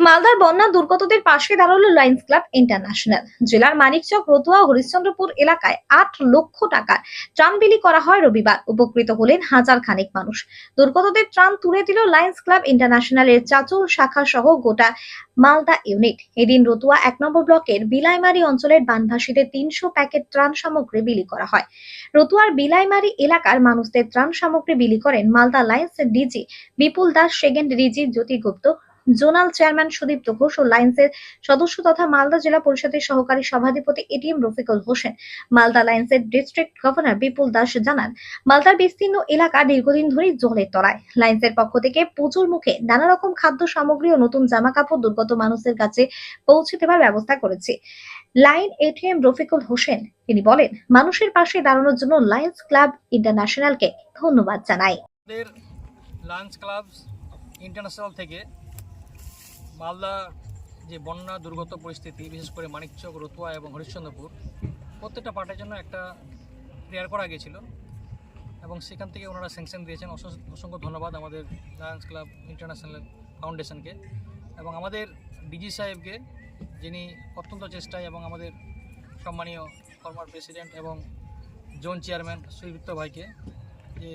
মালদার বন্যা দুর্গতদের পাশে দাঁড়ালো লায়ন্স ক্লাব ইন্টারন্যাশনাল। জেলার মানিকচক, রতুয়া ও হরিশ্চন্দ্রপুর এলাকায় 8 লক্ষ টাকার ত্রাণ বিলি করা হয় রবিবার। উপকৃত হলেন হাজার খানেক মানুষ। দুর্গতদের ত্রাণ তুলে দিল লায়ন্স ক্লাব ইন্টারন্যাশনালের চাচল শাখা সহ গোটা মালদা ইউনিট। এদিন রতুয়া 1 নম্বর ব্লকের বিলাইমারি অঞ্চলের বানভাসীদের 300 প্যাকেট ত্রাণ সামগ্রী বিলি করা হয়। রতুয়ার বিলাইমারি এলাকার মানুষদের ত্রাণ সামগ্রী বিলি করেন Malda lions DG Bipul Das, second DG Jyoti Gupta, zonal chairman Sudipta Ghosh ও লায়ন্সের সদস্য তথা মালদা জেলা পরিষদের সহকারী সভাধিপতি এটিএম রফিকুল হোসেন। মালদা লায়ন্সের ডিস্ট্রিক্ট গভর্নর বিপুল দাস জানান, মালদার বিস্তীর্ণ এলাকা দীর্ঘদিন ধরেই জলের তলায়। লায়ন্সের পক্ষ থেকে পুজোর মুখে নানা রকম খাদ্য সামগ্রী ও নতুন জামা কাপড় দুর্গত মানুষের কাছে পৌঁছে দেওয়ার ব্যবস্থা করেছে লাইন এটিএম রফিকুল হোসেন। তিনি বলেন, মানুষের পাশে দাঁড়ানোর জন্য লায়ন্স ক্লাব ইন্টারন্যাশনালকে ধন্যবাদ জানাই। লায়ন্স ক্লাব ইন্টারন্যাশনাল থেকে মালদা যে বন্যা দুর্গত পরিস্থিতি, বিশেষ করে মানিকচক, রতুয়া এবং হরিশ্চন্দ্রপুর, প্রত্যেকটা পার্টের জন্য একটা প্রেয়ার করা গিয়েছিল এবং সেখান থেকে ওনারা স্যাংশন দিয়েছেন। অসংখ্য ধন্যবাদ আমাদের লায়ন্স ক্লাব ইন্টারন্যাশনাল ফাউন্ডেশনকে এবং আমাদের ডিজি সাহেবকে, যিনি অত্যন্ত চেষ্টায়, এবং আমাদের সম্মানীয় ফর্মার প্রেসিডেন্ট এবং জোন চেয়ারম্যান সুদীপ্ত ভাইকে, যে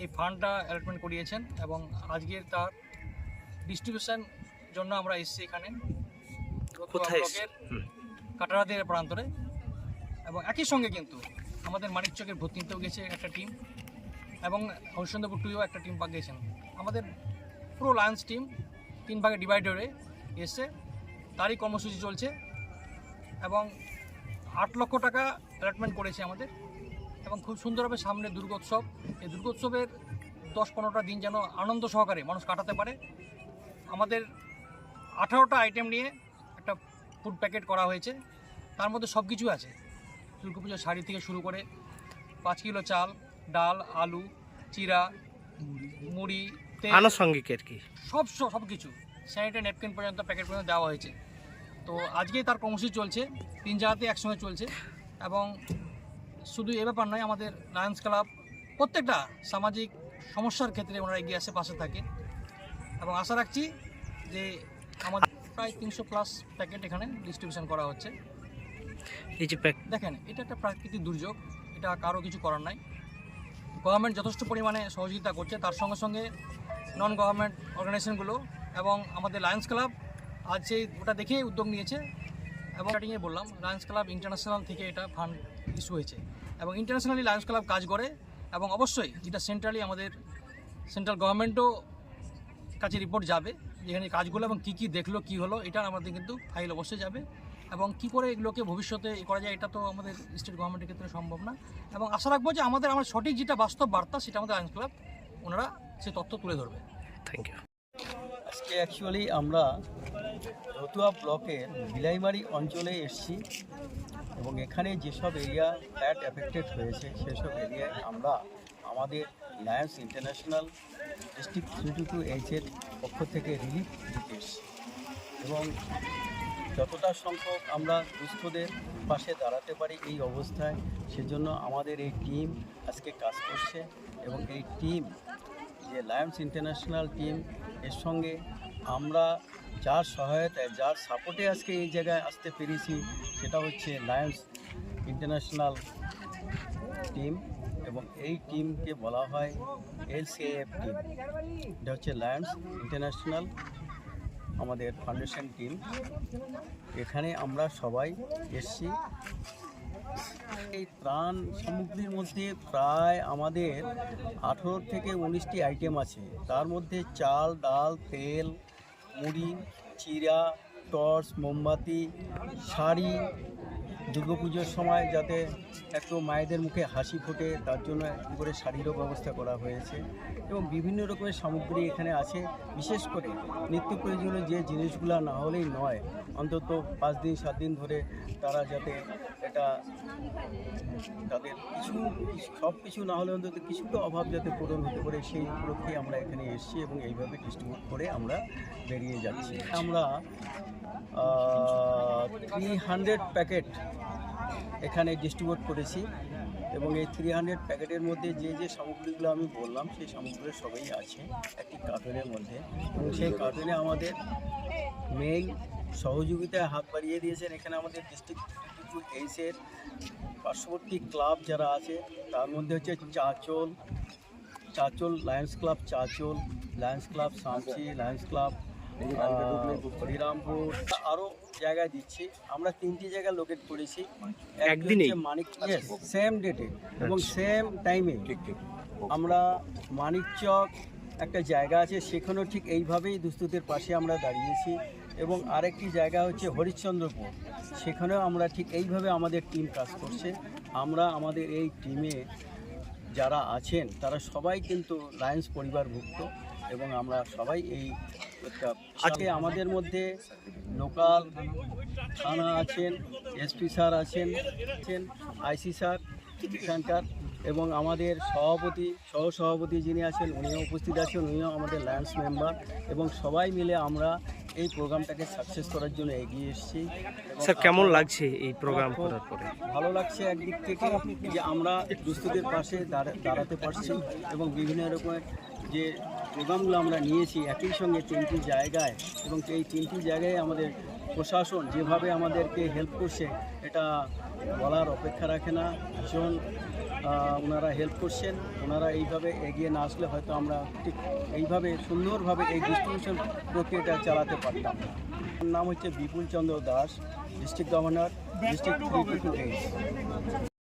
এই ফান্ডটা অ্যালটমেন্ট করিয়েছেন এবং আজকের তার ডিস্ট্রিবিউশন জন্য আমরা এসেছি এখানে ব্লকের কাটারাদের প্রান্তরে। এবং একই সঙ্গে কিন্তু আমাদের মানিকচকের ভর্তিতেও গেছে একটা টিম এবং হরিশ্চন্দ্রপুর টুয়েও একটা টিম গিয়েছেন। আমাদের পুরো লায়ন্স টিম 3 ভাগে ডিভাইড হয়ে এসে তারই কর্মসূচি চলছে এবং 8 লক্ষ টাকা অ্যালটমেন্ট করেছে আমাদের। এবং খুব সুন্দরভাবে সামনে দুর্গোৎসব, এই দুর্গোৎসবের 10-15টা দিন যেন আনন্দ সহকারে মানুষ কাটাতে পারে। আমাদের 18টা আইটেম নিয়ে একটা ফুড প্যাকেট করা হয়েছে। তার মধ্যে সব কিছু আছে, দুর্গাপুজোর শাড়ি থেকে শুরু করে 5 কিলো চাল, ডাল, আলু, চিরা, মুড়ি, তেল, আনুষঙ্গিক আর কি সব কিছু, স্যানিটারি ন্যাপকিন পর্যন্ত প্যাকেট পর্যন্ত দেওয়া হয়েছে। তো আজকেই তার কর্মসূচি চলছে, 3 জায়গাতে একসঙ্গে চলছে। এবং শুধু এ ব্যাপার নয়, আমাদের লায়ন্স ক্লাব প্রত্যেকটা সামাজিক সমস্যার ক্ষেত্রে ওনারা এগিয়ে আসে, পাশে থাকে এবং আশা রাখছি যে আমাদের প্রায় 300+ প্যাকেট এখানে ডিস্ট্রিবিউশন করা হচ্ছে। এই যে দেখেন, এটা একটা প্রাকৃতিক দুর্যোগ, এটা কারো কিছু করার নাই। গভর্নমেন্ট যথেষ্ট পরিমাণে সহযোগিতা করছে, তার সঙ্গে সঙ্গে নন গভর্নমেন্ট অর্গানাইজেশনগুলো এবং আমাদের লায়ন্স ক্লাব আজ সেই ওটা দেখেই উদ্যোগ নিয়েছে। এবং স্টার্টিংয়ে বললাম, লায়ন্স ক্লাব ইন্টারন্যাশনাল থেকে এটা ফান্ড ইস্যু হয়েছে এবং ইন্টারন্যাশনালি লায়ন্স ক্লাব কাজ করে এবং অবশ্যই এটা সেন্ট্রালি আমাদের সেন্ট্রাল গভর্নমেন্টও কাছে রিপোর্ট যাবে যেখানে কাজগুলো এবং কী দেখলো, কী হলো, এটা আমাদের কিন্তু ফাইল অবশ্যই যাবে। এবং কী করে এগুলোকে ভবিষ্যতে করা যায়, এটা তো আমাদের স্টেট গভর্নমেন্টের ক্ষেত্রে সম্ভব না। এবং আশা রাখবো যে আমার সঠিক যেটা বাস্তব বার্তা, সেটা আমাদের লায়ন্স ক্লাব ওনারা সে তথ্য তুলে ধরবে। Thank you. আজকে অ্যাকচুয়ালি আমরা রতুয়া ব্লকের বিলাইমারি অঞ্চলে এসেছি এবং এখানে যেসব এরিয়া ফ্ল্যাট এফেক্টেড হয়েছে সেসব এরিয়ায় আমরা আমাদের লায়ন্স ইন্টারন্যাশনাল ডিস্ট্রিক্ট 322H-এর পক্ষ থেকে রিলিফ দিতে এসেছি এবং যতটা সংখ্যক আমরা দুস্থদের পাশে দাঁড়াতে পারি এই অবস্থায়, সেজন্য আমাদের এই টিম আজকে কাজ করছে। এবং এই টিম, যে লায়ন্স ইন্টারন্যাশনাল টিম, এর সঙ্গে আমরা যার সহায়তায়, যার সাপোর্টে আজকে এই জায়গায় আসতে পেরেছি, সেটা হচ্ছে লায়ন্স ইন্টারন্যাশনাল টিম। এবং এই টিমকে বলা হয় LCAF টিম। এটা হচ্ছে লায়ন্স ইন্টারন্যাশনাল আমাদের ফাউন্ডেশন টিম। এখানে আমরা সবাই এসছি। এই ত্রাণ সামগ্রীর মধ্যে প্রায় আমাদের 18 থেকে 19টি আইটেম আছে। তার মধ্যে চাল, ডাল, তেল, মুড়ি, চিরা, টর্চ, মোমবাতি, শাড়ি, দুর্গাপুজোর সময় যাতে একটু মায়েদের মুখে হাসি ফোটে তার জন্য একটু করে শাড়িরও ব্যবস্থা করা হয়েছে। এবং বিভিন্ন রকমের সামগ্রী এখানে আছে। বিশেষ করে নিত্য প্রয়োজনীয় যে জিনিসগুলো না হলেই নয়, অন্তত 5 দিন 7 দিন ধরে তারা যাতে এটা তাদের সব কিছু না হলে অন্তত কিছুটা অভাব যাতে পূরণ হতে পারে, সেই উপলক্ষে আমরা এখানে এসেছি এবং এইভাবে ডিস্ট্রিবিউট করে আমরা বেরিয়ে যাচ্ছি। আমরা 300 প্যাকেট এখানে ডিস্ট্রিবিউট করেছি এবং এই 300 প্যাকেটের মধ্যে যে যে সামগ্রীগুলো আমি বললাম সেই সামগ্রী সবই আছে একটি কার্টুনের মধ্যে, এবং সেই কার্টুনে আমাদের মেইন সহযোগিতায় হাত বাড়িয়ে দিয়েছেন এখানে আমাদের ডিস্ট্রিক্ট এইসের পার্শ্ববর্তী ক্লাব যারা আছে, তার মধ্যে হচ্ছে Chanchal lions club, lions club Samsi, lions club Harirampur, আরও জায়গায় দিচ্ছি। আমরা 3টি জায়গায় লোকেট করেছি একদিনেই? মানিক সেম ডেটে এবং সেম টাইমে। আমরা মানিকচক একটা জায়গা আছে, সেখানেও ঠিক এইভাবেই দুস্থদের পাশে আমরা দাঁড়িয়েছি, এবং আরেকটি জায়গা হচ্ছে হরিশ্চন্দ্রপুর, সেখানেও আমরা ঠিক এইভাবে আমাদের টিম কাজ করছে। আমরা আমাদের এই টিমে যারা আছেন তারা সবাই কিন্তু লায়ন্স পরিবারভুক্ত, এবং আমরা সবাই এই আজকে আমাদের মধ্যে লোকাল থানা আছেন, এসপি স্যার আছেন, আইসি স্যার এখানকার, এবং আমাদের সহসভাপতি যিনি আছেন উনিও উপস্থিত আছেন, উনিও আমাদের লায়ন্স মেম্বার, এবং সবাই মিলে আমরা এই প্রোগ্রামটাকে সাকসেস করার জন্য এগিয়ে এসেছি। এবং স্যার কেমন লাগছে এই প্রোগ্রাম করার পরে? ভালো লাগছে একদিক থেকে যে আমরা দুস্থদের পাশে দাঁড়াতে পারছি, এবং বিভিন্ন রকমের যে প্রোগ্রামগুলো আমরা নিয়েছি একই সঙ্গে 3টি জায়গায়, এবং এই 3টি জায়গায় আমাদের প্রশাসন যেভাবে আমাদেরকে হেল্প করছে এটা বলার অপেক্ষা রাখে না। ভীষণ ওনারা হেল্প করছেন। ওনারা এইভাবে এগিয়ে না আসলে হয়তো আমরা ঠিক এইভাবে সুন্দরভাবে এই ডিস্ট্রিবিউশন প্রক্রিয়াটা চালাতে পারতাম না। আমার নাম হচ্ছে বিপুল Chandra Das, district governor, district 328।